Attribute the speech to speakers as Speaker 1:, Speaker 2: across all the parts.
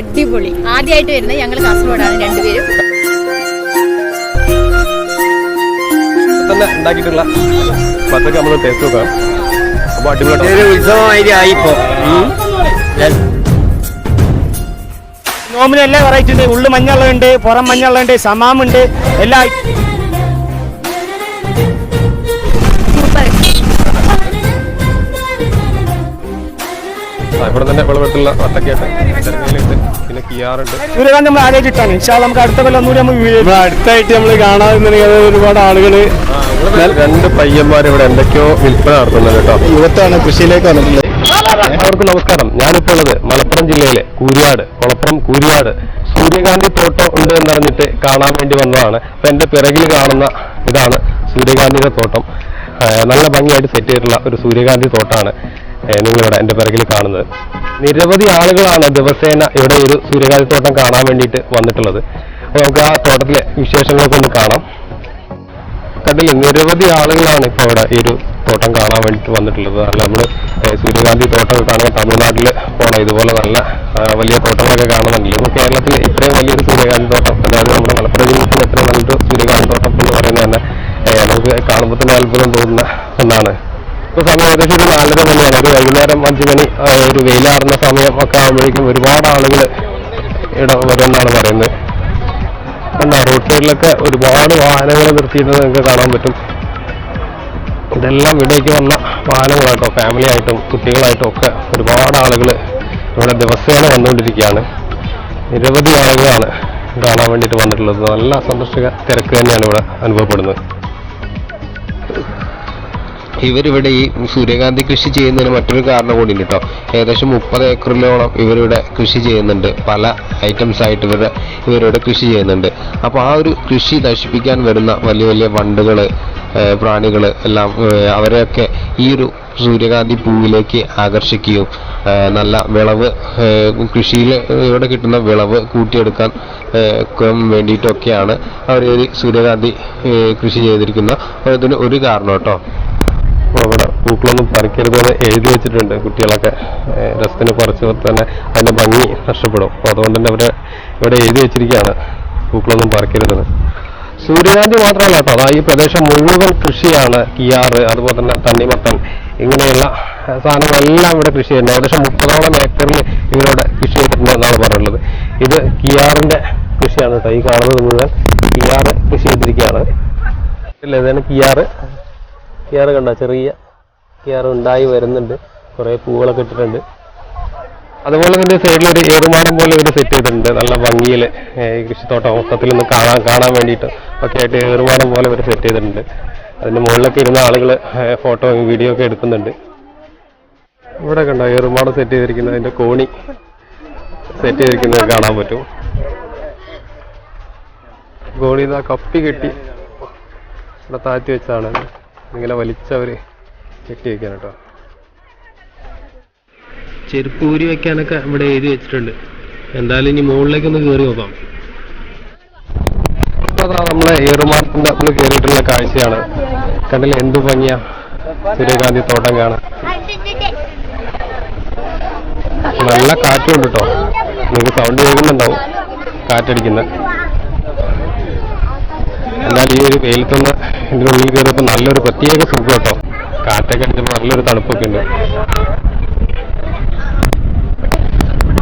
Speaker 1: അടിപൊളി. ആദ്യമായിട്ട് വരുന്നത് ഞങ്ങൾ കാസർഗോഡാണ് രണ്ടുപേരും.
Speaker 2: ഉണ്ടാക്കിയിട്ടുള്ള പത്തൊക്കെ നമ്മൾ ടേസ്റ്റ് നോക്കാം. അപ്പോൾ അടിപൊളി
Speaker 3: ഉത്സവമായിട്ട് ആയിപ്പോ നോമിന് എല്ലാ വെറൈറ്റി ഉണ്ട്. ഉള്ളു മഞ്ഞളുണ്ട്, പുറം മഞ്ഞളുണ്ട്, സമാമുണ്ട്, എല്ലാം.
Speaker 2: ഇവിടെ തന്നെ വിളവെടുത്തുള്ള വട്ടക്കയായിട്ട് പിന്നെ കിയാറുണ്ട്.
Speaker 3: സൂര്യകാന്തി നമ്മൾ ആദ്യമായിട്ടാണ്. നമുക്ക് അടുത്ത കൊല്ലം ഒന്നുകൂടി നമ്മൾ
Speaker 2: അടുത്തായിട്ട് നമ്മൾ കാണാതെ ഒരുപാട് ആളുകള് രണ്ട് പയ്യന്മാർ ഇവിടെ എന്തൊക്കെയോ വിൽപ്പന നടത്തുന്നത് കേട്ടോ. യുവത്താണ് കൃഷിയിലേക്ക് വന്നിട്ടുള്ളത്. അവർക്ക് നമസ്കാരം. ഞാനിപ്പോൾ ഉള്ളത് മലപ്പുറം ജില്ലയിലെ കൊളപ്പുറം കൂരിയാട് സൂര്യകാന്തി തോട്ടം ഉണ്ട് എന്നറിഞ്ഞിട്ട് കാണാൻ വേണ്ടി വന്നതാണ്. അപ്പൊ എന്റെ പിറകിൽ കാണുന്ന ഇതാണ് സൂര്യകാന്തിയുടെ തോട്ടം. നല്ല ഭംഗിയായിട്ട് സെറ്റ് ചെയ്തിട്ടുള്ള ഒരു സൂര്യകാന്തി തോട്ടമാണ് നിങ്ങളിവിടെ എന്റെ പിറകിൽ കാണുന്നത്. നിരവധി ആളുകളാണ് ദിവസേന ഇവിടെ ഒരു സൂര്യകാന്തി തോട്ടം കാണാൻ വേണ്ടിയിട്ട് വന്നിട്ടുള്ളത്. അപ്പോൾ നമുക്ക് ആ തോട്ടത്തിലെ വിശേഷങ്ങളൊക്കെ ഒന്ന് കാണാം. കണ്ടില്ലേ, നിരവധി ആളുകളാണ് ഇപ്പോൾ ഇവിടെ ഈ ഒരു തോട്ടം കാണാൻ വേണ്ടിയിട്ട് വന്നിട്ടുള്ളത്. അല്ല, നമ്മൾ സൂര്യകാന്തി തോട്ടമൊക്കെ കാണുമ്പോൾ തമിഴ്നാട്ടിൽ പോകണം. ഇതുപോലെ നല്ല വലിയ തോട്ടങ്ങളൊക്കെ കാണുന്നുണ്ടല്ലോ. ഇപ്പോൾ കേരളത്തിൽ ഇത്രയും വലിയൊരു സൂര്യകാന്തി തോട്ടം, അതായത് നമ്മുടെ മലപ്പുറം ജില്ലയിൽ ഇത്രയും നല്ലൊരു സൂര്യകാന്തി തോട്ടം എന്ന് പറയുന്നത് തന്നെ നമുക്ക് കാണുമ്പോൾ തന്നെ അത്ഭുതം തോന്നുന്ന ഒന്നാണ്. ഇപ്പോൾ സമയം ഏകദേശം ഒരു 4:30 മണിയാണ്. ഒരു വൈകുന്നേരം 5 മണി ഒരു വെയിലാറുന്ന സമയം ഒക്കെ ആകുമ്പോഴേക്കും ഒരുപാട് ആളുകൾ ഇവിടെ വരുമെന്നാണ് പറയുന്നത്. കണ്ട റോഡ് സൈഡിലൊക്കെ ഒരുപാട് വാഹനങ്ങൾ നിർത്തിയിട്ട് നിങ്ങൾക്ക് കാണാൻ പറ്റും. ഇതെല്ലാം ഇവിടേക്ക് വന്ന വാഹനങ്ങളായിട്ടോ, ഫാമിലി ആയിട്ടും കുട്ടികളായിട്ടും ഒക്കെ ഒരുപാട് ആളുകൾ ഇവിടെ ദിവസേന വന്നുകൊണ്ടിരിക്കുകയാണ്. നിരവധി ആളുകളാണ് കാണാൻ വേണ്ടിയിട്ട് വന്നിട്ടുള്ളത്. നല്ല സന്ദർശക തിരക്ക് തന്നെയാണ് ഇവിടെ അനുഭവപ്പെടുന്നത്.
Speaker 4: ഇവരിവിടെ ഈ സൂര്യകാന്തി കൃഷി ചെയ്യുന്നതിന് മറ്റൊരു കാരണം കൂടി ഉണ്ട് കേട്ടോ. ഏകദേശം 30 ഏക്കറിലോളം ഇവരുടെ കൃഷി ചെയ്യുന്നുണ്ട്. പല ഐറ്റംസ് ആയിട്ട് ഇവരുടെ കൃഷി ചെയ്യുന്നുണ്ട്. അപ്പോൾ ആ ഒരു കൃഷി നശിപ്പിക്കാൻ വരുന്ന വലിയ വലിയ വണ്ടുകൾ, പ്രാണികൾ എല്ലാം അവരെയൊക്കെ ഈ ഒരു സൂര്യകാന്തി പൂവിലേക്ക് ആകർഷിക്കുകയും നല്ല വിളവ് കൃഷിയിൽ ഇവിടെ കിട്ടുന്ന വിളവ് കൂട്ടിയെടുക്കാൻ വേണ്ടിയിട്ടൊക്കെയാണ് അവർ ഈ സൂര്യകാന്തി കൃഷി ചെയ്തിരിക്കുന്ന ഇതിന് ഒരു കാരണം കേട്ടോ.
Speaker 2: അപ്പോൾ ഇവിടെ പൂക്കളൊന്നും പറിക്കരുതെന്ന് എഴുതി വെച്ചിട്ടുണ്ട്. കുട്ടികളൊക്കെ രസത്തിന് പറിച്ച് തന്നെ അതിൻ്റെ ഭംഗി നഷ്ടപ്പെടും. അപ്പോൾ അതുകൊണ്ട് തന്നെ ഇവിടെ എഴുതി വെച്ചിരിക്കുകയാണ് പൂക്കളൊന്നും പറിക്കരുതെന്ന്. സൂര്യകാന്തി മാത്രമല്ല കേട്ടോ, അതാ ഈ പ്രദേശം മുഴുവൻ കൃഷിയാണ്. കിയാറ്, അതുപോലെ തന്നെ തണ്ണിമത്തൻ, ഇങ്ങനെയുള്ള സാധനങ്ങളെല്ലാം ഇവിടെ കൃഷി ചെയ്യുന്നത്. ഏകദേശം 30ഓളം ഏക്കറിൽ ഇവരുടെ കൃഷി ചെയ്തിട്ടുണ്ട് എന്നാണ് പറയുന്നത്. ഇത് കിയാറിൻ്റെ കൃഷിയാണ് കേട്ടോ. ഈ കാണുന്നത് മുഴുവൻ കിയാറ് കൃഷി ചെയ്തിരിക്കുകയാണ്. ഇല്ല, ഇതാണ് കിയാറ് കണ്ട, ചെറിയ കിയാറ് ഉണ്ടായി വരുന്നുണ്ട്. കുറേ പൂവുകളൊക്കെ ഇട്ടിട്ടുണ്ട്. അതുപോലെ തന്നെ സൈഡിലൊരു ഏറുമാടം പോലെ ഇവിടെ സെറ്റ് ചെയ്തിട്ടുണ്ട്. നല്ല ഭംഗിയിൽ ഈ കൃഷിത്തോട്ടം മൊത്തത്തിൽ ഒന്ന് കാണാൻ വേണ്ടിയിട്ട് ഒക്കെ ആയിട്ട് ഏറുമാടം പോലെ ഇവർ സെറ്റ് ചെയ്തിട്ടുണ്ട്. അതിൻ്റെ മുകളിലൊക്കെ ഇരുന്ന ആളുകൾ ഫോട്ടോയും വീഡിയോ ഒക്കെ എടുക്കുന്നുണ്ട്. ഇവിടെ കണ്ടോ ഏറുമാടം സെറ്റ് ചെയ്തിരിക്കുന്നത്, അതിൻ്റെ കോണി സെറ്റ് ചെയ്തിരിക്കുന്നത് കാണാൻ പറ്റും. കോണി ഇതാ കപ്പി കെട്ടി ഇവിടെ താഴ്ത്തി വെച്ചാണ് ഇങ്ങനെ വലിച്ചവർ കെട്ടി വെക്കാൻ കേട്ടോ. ചെരുപ്പ് ഊരി വെക്കാനൊക്കെ ഇവിടെ എഴുതി വെച്ചിട്ടുണ്ട്. എന്തായാലും ഇനി മുകളിലേക്കൊന്ന് കയറി നോക്കാം. അതാ നമ്മളെ ഏറുമാടത്തിന്റെ നമ്മൾ കയറിയിട്ടുള്ള കാഴ്ചയാണ്. കണ്ടില്ല എന്ത് ഭംഗിയാ സൂര്യകാന്തി തോട്ടം കാണാൻ. നല്ല കാറ്റും ഉണ്ട് കേട്ടോ. നിങ്ങൾക്ക് സൗണ്ട് കേൾക്കുന്നുണ്ടാവും കാറ്റടിക്കുന്ന. എന്നാൽ ഈ ഒരു വെയിലത്തൊന്ന് ഇതിനുള്ളിൽ കയറിയപ്പോൾ നല്ലൊരു പ്രത്യേക സുഖം കേട്ടോ. കാറ്റൊക്കെ അടിച്ചപ്പോൾ നല്ലൊരു തണുപ്പൊക്കെ ഉണ്ട്.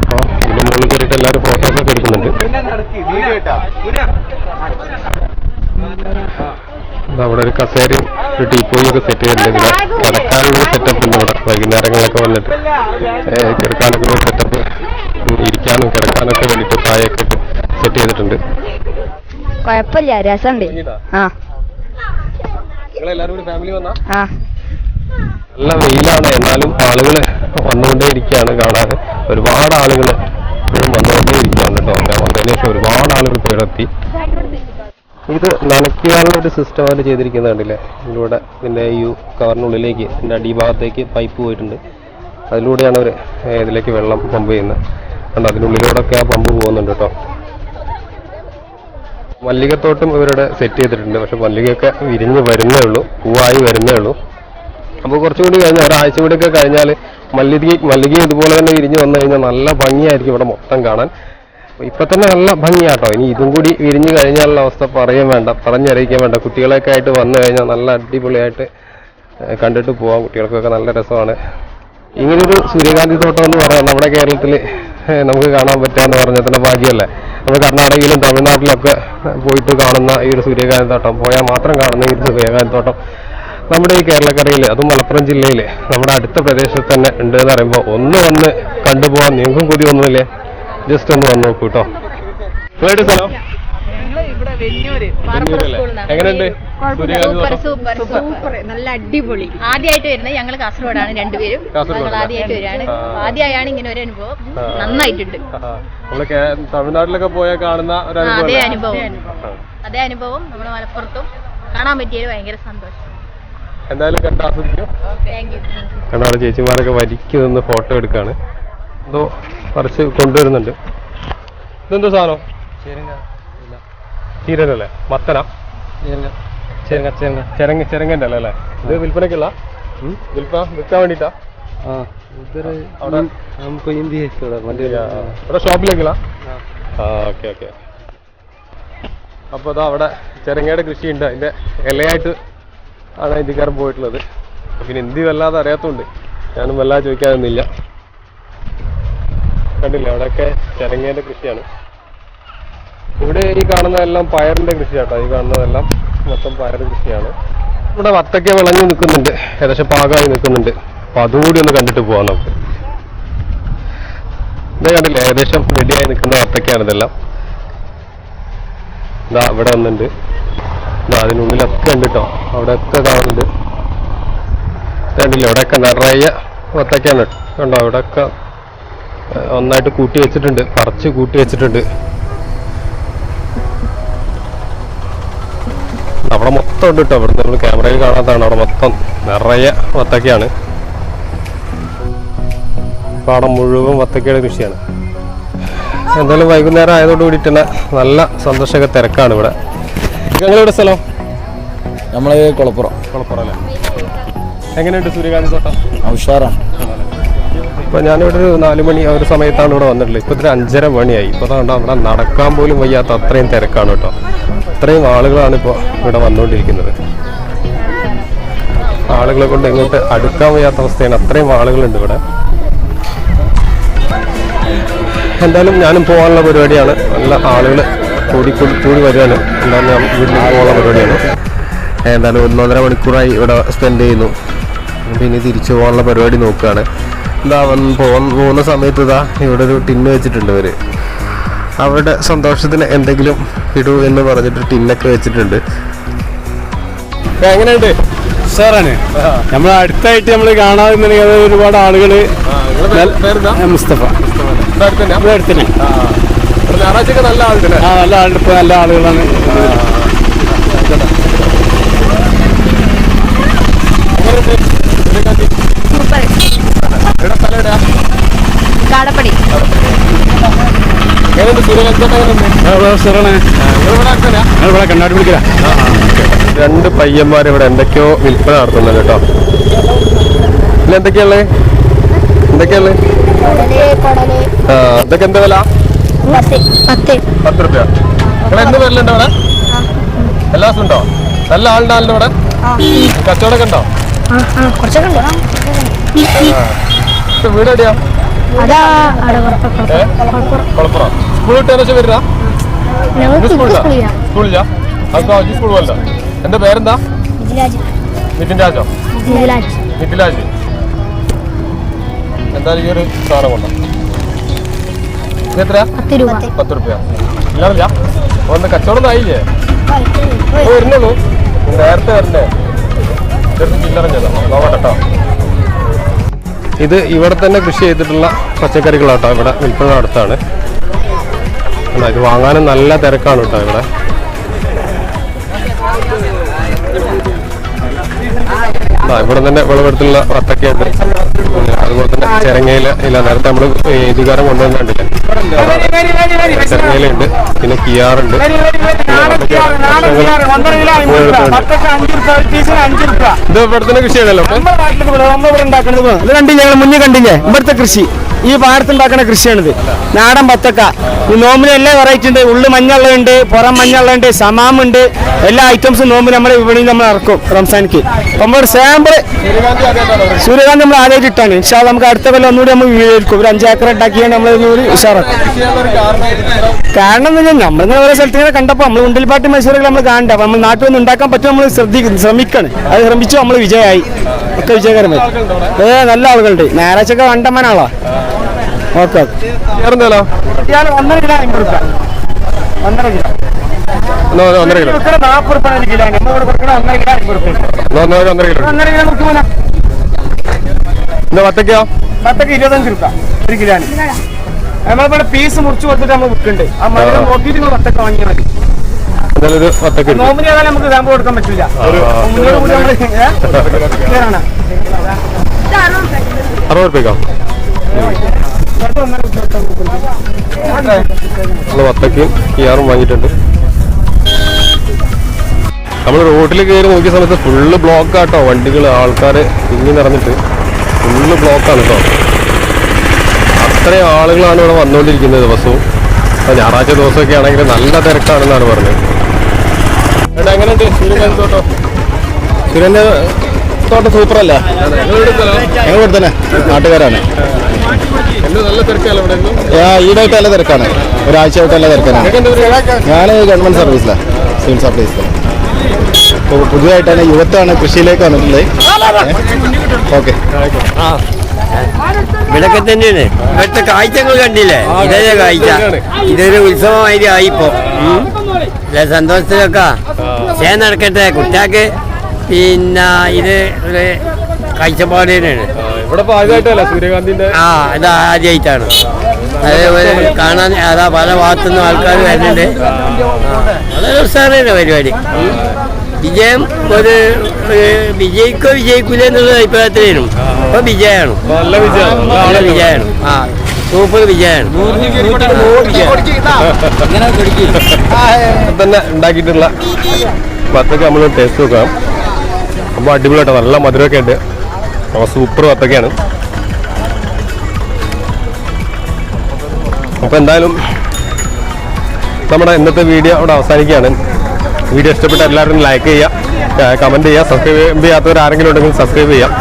Speaker 2: അപ്പോൾ ഇതിൻ്റെ മുകളിൽ കയറിയിട്ട് എല്ലാവരും ഫോട്ടോസൊക്കെ എടുക്കുന്നുണ്ട്. അവിടെ ഒരു കസേരയും ഒരു ടീപ്പോയൊക്കെ സെറ്റ് ചെയ്തിട്ടുണ്ട്. ഇവിടെ കിടക്കാനുള്ള സെറ്റപ്പ് ഉണ്ട്. ഇവിടെ വൈകുന്നേരങ്ങളിലൊക്കെ വന്നിട്ട് കിടക്കാനൊക്കെ ഒരു സെറ്റപ്പ്, ഇരിക്കാനും കിടക്കാനൊക്കെ വേണ്ടിയിട്ട് പായൊക്കെ ഇട്ട് സെറ്റ് ചെയ്തിട്ടുണ്ട്.
Speaker 1: കുഴപ്പമില്ല, രസമുണ്ട്.
Speaker 2: നല്ല വെയിലാണ്, എന്നാലും ആളുകൾ വന്നുകൊണ്ടേ ഇരിക്കുകയാണ് കാണാൻ. ഒരുപാട് ആളുകൾ ഇപ്പോഴും വന്നുകൊണ്ടേ ഇരിക്കുകയാണ് കേട്ടോ. ഞാൻ വന്നതിന് ശേഷം ഒരുപാട് ആളുകൾ ഇപ്പോൾ ഇടത്തി. ഇത് നനയ്ക്കാനുള്ള ഒരു സിസ്റ്റമായിട്ട് ചെയ്തിരിക്കുന്നത് കണ്ടില്ലേ. ഇതിലൂടെ പിന്നെ ഈ കവറിനുള്ളിലേക്ക് ഇതിൻ്റെ അടിഭാഗത്തേക്ക് പൈപ്പ് പോയിട്ടുണ്ട്. അതിലൂടെയാണ് അവർ ഇതിലേക്ക് വെള്ളം പമ്പ് ചെയ്യുന്നത്. കണ്ടോ, അതിനുള്ളിലൂടെയൊക്കെ ആ പമ്പ് പോകുന്നുണ്ട് കേട്ടോ. മല്ലികത്തോട്ടം ഇവരുടെ സെറ്റ് ചെയ്തിട്ടുണ്ട്. പക്ഷെ മല്ലികയൊക്കെ വിരിഞ്ഞ് വരുന്നേ ഉള്ളൂ, പൂവായി വരുന്നേ ഉള്ളൂ. അപ്പോൾ കുറച്ചും കൂടി കഴിഞ്ഞാൽ ഒരാഴ്ച കൂടിയൊക്കെ കഴിഞ്ഞാൽ മല്ലികയും ഇതുപോലെ തന്നെ വിരിഞ്ഞ് വന്നു കഴിഞ്ഞാൽ നല്ല ഭംഗിയായിരിക്കും ഇവിടെ മൊത്തം കാണാൻ. ഇപ്പൊ തന്നെ നല്ല ഭംഗിയാട്ടോ. ഇനി ഇതും കൂടി വിരിഞ്ഞു കഴിഞ്ഞാലുള്ള അവസ്ഥ പറയാൻ വേണ്ട, പറഞ്ഞറിയിക്കാൻ വേണ്ട. കുട്ടികളൊക്കെ ആയിട്ട് വന്നു കഴിഞ്ഞാൽ നല്ല അടിപൊളിയായിട്ട് കണ്ടിട്ട് പോവാം. കുട്ടികൾക്കൊക്കെ നല്ല രസമാണ്. ഇങ്ങനൊരു സൂര്യകാന്തി തോട്ടം എന്ന് പറയാം നമ്മുടെ കേരളത്തിൽ നമുക്ക് കാണാൻ പറ്റുക എന്ന് പറഞ്ഞാൽ തന്നെ ഭാഗ്യമല്ലേ. നമ്മൾ കർണാടകയിലും തമിഴ്നാട്ടിലൊക്കെ പോയിട്ട് കാണുന്ന ഈ ഒരു സൂര്യകാന്തി തോട്ടം, പോയാൽ മാത്രം കാണുന്ന ഈ ഒരു സൂര്യകാന്തി തോട്ടം നമ്മുടെ ഈ കേരളക്കരയിൽ, അതും മലപ്പുറം ജില്ലയിൽ നമ്മുടെ അടുത്ത പ്രദേശത്ത് തന്നെ ഉണ്ട് എന്ന് പറയുമ്പോൾ ഒന്ന് വന്ന് കണ്ടുപോകാൻ നിങ്ങൾക്കും കൊതി ഒന്നുമില്ലേ? ജസ്റ്റ് ഒന്ന് വന്ന് നോക്കൂ കേട്ടോ. നിങ്ങളുടെ സ്ഥലം എങ്ങനെയുണ്ട്?
Speaker 1: സൂപ്പർ, നല്ല അടിപൊളി. ആദ്യമായിട്ട് വരുന്നത് ഞങ്ങൾ കാസർഗോഡാണ് രണ്ടുപേരും. ഞങ്ങൾ ആദ്യമായിട്ട് വരികയാണ്. ആദ്യമായാണ് ഇങ്ങനെ ഒരു അനുഭവം. നന്നായിട്ടുണ്ട്.
Speaker 2: തമിഴ്നാട്ടിലൊക്കെ പോയാൽ കാണുന്ന
Speaker 1: അതേ അനുഭവം നമ്മുടെ മലപ്പുറത്തും കാണാൻ പറ്റിയത് ഭയങ്കര സന്തോഷം.
Speaker 2: എന്തായാലും കണ്ടാസ്വദിക്കും. കണ്ടാണ് ചേച്ചിമാരൊക്കെ വരിക്ക് നിന്ന് ഫോട്ടോ എടുക്കാണ്. എന്തോ പറിച്ച് കൊണ്ടുവരുന്നുണ്ട്. ഇതെന്തോ സാധനം? ചീരനല്ലേ? മത്തന? ചെരങ്ങന്റെ അല്ലേ അല്ലേ? ഇത് വിൽപ്പനക്കുള്ള വിൽക്കാൻ വേണ്ടിട്ടാ? ഇവിടെ ഷോപ്പിലേക്കുള്ള? Okay okay. അപ്പൊ അതാ അവിടെ ചെരങ്ങയുടെ കൃഷിയുണ്ട്. അതിന്റെ ഇലയായിട്ട് ആണ് ഇന്ത്യക്കാരൻ പോയിട്ടുള്ളത്. പിന്നെ ഹിന്ദി വല്ലാതെ അറിയാത്തതുകൊണ്ട് ഞാനും വല്ലാതെ ചോദിക്കാനൊന്നുമില്ല. കണ്ടില്ല, അവിടെയൊക്കെ ചെരങ്ങേന്റെ കൃഷിയാണ്. ഇവിടെ ഈ കാണുന്നതെല്ലാം പയറിന്റെ കൃഷിയാട്ടോ. ഈ കാണുന്നതെല്ലാം മൊത്തം പയർ കൃഷിയാണ്. ഇവിടെ വത്തക്ക വിളഞ്ഞു നിൽക്കുന്നുണ്ട്, ഏകദേശം പാകമായി നിൽക്കുന്നുണ്ട്. അപ്പൊ അതുകൂടി ഒന്ന് കണ്ടിട്ട് പോവാം നമുക്ക്. ഇത് കണ്ടില്ല, ഏകദേശം റെഡിയായി നിൽക്കുന്ന വത്തക്കയാണ് ഇതെല്ലാം. ഇതാ ഇവിടെ ഒന്നുണ്ട്, അതിനുള്ളിലൊക്കെ ഉണ്ട് കേട്ടോ. അവിടെയൊക്കെ കാണുന്നുണ്ട്. കണ്ടില്ല, ഇവിടെയൊക്കെ നിറയെ വത്തക്കയാണ് കണ്ടോ. ഇവിടെയൊക്കെ ഒന്നായിട്ട് കൂട്ടി വെച്ചിട്ടുണ്ട്, പറിച്ച് കൂട്ടി വെച്ചിട്ടുണ്ട്. അവിടെ മൊത്തം ഉണ്ട് കേട്ടോ. ഇവിടെ നമ്മൾ ക്യാമറയിൽ കാണാത്തതാണ്. അവിടെ മൊത്തം നിറയെ വത്തക്കയാണ്. പാടം മുഴുവൻ വത്തക്കയുടെ കൃഷിയാണ്. എന്തായാലും വൈകുന്നേരം ആയതോട് കൂടിയിട്ട് തന്നെ നല്ല സന്തോഷക തിരക്കാണ് ഇവിടെ. ഞങ്ങളിവിടെ സ്ഥലം
Speaker 3: നമ്മള് കുളപ്പുറം
Speaker 2: അല്ലേ? എങ്ങനെയുണ്ട് സൂര്യകാന്തി തോട്ടം?
Speaker 3: ഉഷാറാണ്.
Speaker 2: ഇപ്പൊ ഞാനിവിടെ ഒരു 4 മണി ആ ഒരു സമയത്താണ് ഇവിടെ വന്നിട്ടുള്ളത്. ഇപ്പൊ ഒരു 5:30 മണിയായി. ഇപ്പൊ അവിടെ നടക്കാൻ പോലും വയ്യാത്ത അത്രയും തിരക്കാണ് കേട്ടോ. അത്രയും ആളുകളാണ് ഇപ്പോൾ ഇവിടെ വന്നുകൊണ്ടിരിക്കുന്നത്. ആളുകളെ കൊണ്ട് ഇങ്ങോട്ട് അടുക്കാൻ വയ്യാത്ത അവസ്ഥയാണ്. അത്രയും ആളുകളുണ്ട് ഇവിടെ. എന്തായാലും ഞാനും പോകാനുള്ള പരിപാടിയാണ്. നല്ല ആളുകൾ കൂടി വരികയാണ്. എന്തായാലും ഞാൻ വീട്ടിൽ പോകാനുള്ള പരിപാടിയാണ്. എന്തായാലും 1.5 മണിക്കൂറായി ഇവിടെ സ്പെൻഡ് ചെയ്യുന്നു. പിന്നെ തിരിച്ചു പോകാനുള്ള പരിപാടി നോക്കുകയാണ്. ഇതാ പോകുന്ന സമയത്ത് ഇതാ ഇവിടെ ഒരു ടിന്ന് വെച്ചിട്ടുണ്ട് ഇവര്. അവരുടെ സന്തോഷത്തിന് എന്തെങ്കിലും ഇടൂ എന്ന് പറഞ്ഞിട്ട് ടിന്നൊക്കെ വെച്ചിട്ടുണ്ട്. എങ്ങനെയുണ്ട്?
Speaker 3: സാറാണ് നമ്മൾ അടുത്തായിട്ട് നമ്മൾ കാണാതെ ഒരുപാട് ആളുകള്. മുസ്തഫ അടുത്തന്നെ.
Speaker 2: ഞായറാഴ്ചയൊക്കെ നല്ല ആളുണ്ട്.
Speaker 3: നല്ല ആളുണ്ട്. ഇപ്പൊ നല്ല ആളുകളാണ്.
Speaker 1: കാടപ്പടി.
Speaker 3: കണ്ണാടി പിടിക്കല.
Speaker 2: 2 പയ്യന്മാർ ഇവിടെ എന്തൊക്കെയോ വിൽപ്പന നടത്തുന്നുണ്ട് കേട്ടോ. പിന്നെ എന്തൊക്കെയുള്ളത്? ഇതൊക്കെ എന്താ വില? 10 രൂപ. ഇവിടെ എന്ത് വരലുണ്ടോ ഇവിടെ? എല്ലാ ദിവസവും ഉണ്ടോ? നല്ല ആളുണ്ടാവല്ലോ ഇവിടെ. കച്ചവടമൊക്കെ ഉണ്ടോ? വീട് എവിടെയാ? കൊളപ്പുറം. സ്കൂൾ വിട്ടതിന് ശേഷം വരുന്ന സ്കൂളില്ല? സ്കൂൾ പോലല്ലോ. എന്റെ പേരെന്താ? നിതിൻ രാജോ? നിതിലാജ്. എന്തായാലും ഈ ഒരു സാധനം കൊണ്ടോ? എത്രയാ? 10 രൂപ. ഇല്ലാറില്ല. ഒന്ന് കച്ചവടം ആയില്ലേ? വരുന്നുള്ളൂ. നേരത്തെ വരണ്ടേ? ചില്ലറഞ്ഞല്ലോ. നോക്കട്ടോ. ഇത് ഇവിടെ തന്നെ കൃഷി ചെയ്തിട്ടുള്ള പച്ചക്കറികളാട്ടോ. ഇവിടെ വിൽപ്പന അടുത്താണ്. ഇത് വാങ്ങാനും നല്ല തിരക്കാണ് കേട്ടോ ഇവിടെ. ഇവിടെ തന്നെ വിളവെടുത്തുള്ള വത്തക്കയുണ്ട്. അതുപോലെ തന്നെ ചെരങ്ങയില ഇല നേരത്തെ നമ്മൾ ഇതുകാരം കൊണ്ടുവന്നിട്ടില്ല. ചെരങ്ങയിലുണ്ട്, പിന്നെ കിയാറുണ്ട്, ഇത് ഇവിടുത്തെ കൃഷിയാണല്ലോ.
Speaker 3: ഇത് കണ്ടില്ലേ, ഞങ്ങൾ മുന്നേ കണ്ടില്ലേ ഇവിടുത്തെ കൃഷി, ഈ പാടത്തുണ്ടാക്കുന്ന കൃഷിയാണിത്. നാടൻ ബത്തക്ക, ഈ നോമ്പിന് എല്ലാ വെറൈറ്റി ഉണ്ട്. ഉള്ളു മഞ്ഞളുണ്ട്, പുറം മഞ്ഞളുണ്ട്, സമാമുണ്ട്, എല്ലാ ഐറ്റംസും നോമ്പിൽ നമ്മുടെ വിപണിയിൽ നമ്മൾ ഇറക്കും റംസാനിക്ക്. അപ്പം നമ്മുടെ സാമ്പിൾ സൂര്യകാന്തി നമ്മൾ ആദ്യമായിട്ട് ഇട്ടാണ്. ഇൻഷാ നമുക്ക് അടുത്ത കൊല്ലം ഒന്നുകൂടി നമ്മൾ വിജയിക്കും. ഒരു 5 ഏക്കർ ഉണ്ടാക്കിയാണ് നമ്മൾ ഒന്നുകൂടി ഉഷാറാക്കും. കാരണം എന്ന് വെച്ചാൽ നമ്മളിങ്ങനെ ഓരോ സ്ഥലത്ത് ഇങ്ങനെ കണ്ടപ്പോൾ നമ്മൾ ഉണ്ടിൽപ്പാട്ടി മത്സരങ്ങൾ നമ്മൾ കാണണ്ട. അപ്പം നമ്മൾ നാട്ടിൽ നിന്ന് ഉണ്ടാക്കാൻ പറ്റും, നമ്മൾ ശ്രമിക്കണം. അത് ശ്രമിച്ചു, നമ്മൾ വിജയമായി, ഒക്കെ വിജയകരമായി. നല്ല ആളുകളുണ്ട്. ഞായറാഴ്ചയൊക്കെ വണ്ടമ്മനാളാ. ഓക്കെ,
Speaker 2: 1.5 കിലോ
Speaker 3: 1.5 കിലോ 50 രൂപ. 1.5 കിലോ
Speaker 2: 1.5 കിലോ
Speaker 3: 40 രൂപ കിലോ. നമ്മൾ കൊടുക്കണം 1.5 കിലോ 50 രൂപ.
Speaker 2: 1.5 കിലോ
Speaker 3: 1.5 കിലോ കൊടുക്കുമോ?
Speaker 2: വത്തക്കയോ?
Speaker 3: വത്തക്ക 25 രൂപ 1 കിലോന്. നമ്മളിവിടെ പീസ് മുറിച്ച് കൊടുത്തിട്ട് നമ്മൾ വിൽക്കുന്നുണ്ട്. ആ മധുരം നോക്കിയിട്ട് നിങ്ങൾ വത്തക്ക വാങ്ങിയാൽ മതി. നോമ്പിന് ഏതായാലും നമുക്ക് സാമ്പ് കൊടുക്കാൻ പറ്റില്ല. മുന്നോട്ട്
Speaker 2: 60 രൂപയ്ക്കോ? വത്തക്കയും കിയാറും വാങ്ങിയിട്ടുണ്ട്. നമ്മൾ റോഡിൽ കയറി നോക്കിയ സമയത്ത് ഫുള്ള് ബ്ലോക്കാട്ടോ, വണ്ടികൾ, ആൾക്കാർ തിങ്ങി നിറഞ്ഞിട്ട് ഫുള്ള് ബ്ലോക്കാണ് കേട്ടോ. അത്രയും ആളുകളാണ് ഇവിടെ വന്നുകൊണ്ടിരിക്കുന്നത് ദിവസവും. ഞായറാഴ്ച ദിവസമൊക്കെ ആണെങ്കിൽ നല്ല തിരക്കാണെന്നാണ് പറഞ്ഞത്. എങ്ങനെയുണ്ട് സൂര്യകാന്തി തോട്ടം?
Speaker 5: സൂര്യന്റെ തോട്ടം സൂപ്പറല്ലേ? ഞങ്ങൾ ഇവിടെ തന്നെ നാട്ടുകാരാണ്.
Speaker 2: നല്ല തിരക്കല്ല ഇവിടെ?
Speaker 5: ഈടായിട്ട് നല്ല തിരക്കാണ്, ഒരാഴ്ചയായിട്ട് നല്ല തിരക്കാണ്. ഞാൻ ഗവൺമെന്റ് സർവീസിലാണ്, സിവിൽ സപ്ലൈസിലാണ്. ഇപ്പോൾ പുതിയതായിട്ടാണ് യുവത്താണ് കൃഷിയിലേക്ക് വന്നിട്ടുള്ളത്. ഓക്കെ,
Speaker 6: ഇവിടൊക്കെ തന്നെയാണ്. ഇവിടുത്തെ കാഴ്ചകൾ കണ്ടില്ലേ? ഇതേ കാഴ്ച, ഇതൊരു ഉത്സവമായിട്ട് ആയിപ്പോ. സന്തോഷത്തിലൊക്കെ നടക്കട്ടെ കുട്ടികൾക്ക്. പിന്നെ ഇത് ഒരു കാഴ്ചപ്പാട് തന്നെയാണ്.
Speaker 2: ഇവിടെ ആദ്യമായിട്ടല്ല സൂര്യകാന്തിന്റെ?
Speaker 6: ഇത് ആദ്യമായിട്ടാണ്. അതേപോലെ കാണാൻ അതാ പല ഭാഗത്തുനിന്നും ആൾക്കാർ വരുന്നുണ്ട്. വളരെ ഉത്സാഹമാണ് പരിപാടി. വിജയം ഒരു വിജയിക്കോ വിജയിക്കൂല എന്നുള്ള അഭിപ്രായത്തിലായിരുന്നു. അപ്പൊ വിജയമാണ്, നല്ല വിജയമാണ്. സൂപ്പർ വിജയമാണ്.
Speaker 2: തന്നെ ഉണ്ടാക്കിയിട്ടുള്ള വത്തക്ക നമ്മൾ ടേസ്റ്റ് നോക്കാം. അപ്പോൾ അടിപൊളിയാട്ടോ, നല്ല മധുരമൊക്കെ ഉണ്ട്. അപ്പോൾ സൂപ്പർ വത്തക്കയാണ്. അപ്പോൾ എന്തായാലും നമ്മുടെ ഇന്നത്തെ വീഡിയോ അവിടെ അവസാനിക്കുകയാണ്. വീഡിയോ ഇഷ്ടപ്പെട്ട എല്ലാവരും ലൈക്ക് ചെയ്യുക, കമൻറ്റ് ചെയ്യുക, സബ്സ്ക്രൈബ് ചെയ്യാത്തവർ ആരെങ്കിലും ഉണ്ടെങ്കിൽ സബ്സ്ക്രൈബ് ചെയ്യാം.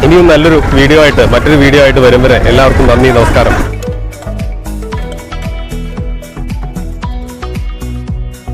Speaker 2: ഇനിയും നല്ലൊരു വീഡിയോ ആയിട്ട്, മറ്റൊരു വീഡിയോ ആയിട്ട് വരും വരെ എല്ലാവർക്കും നന്ദി, നമസ്കാരം.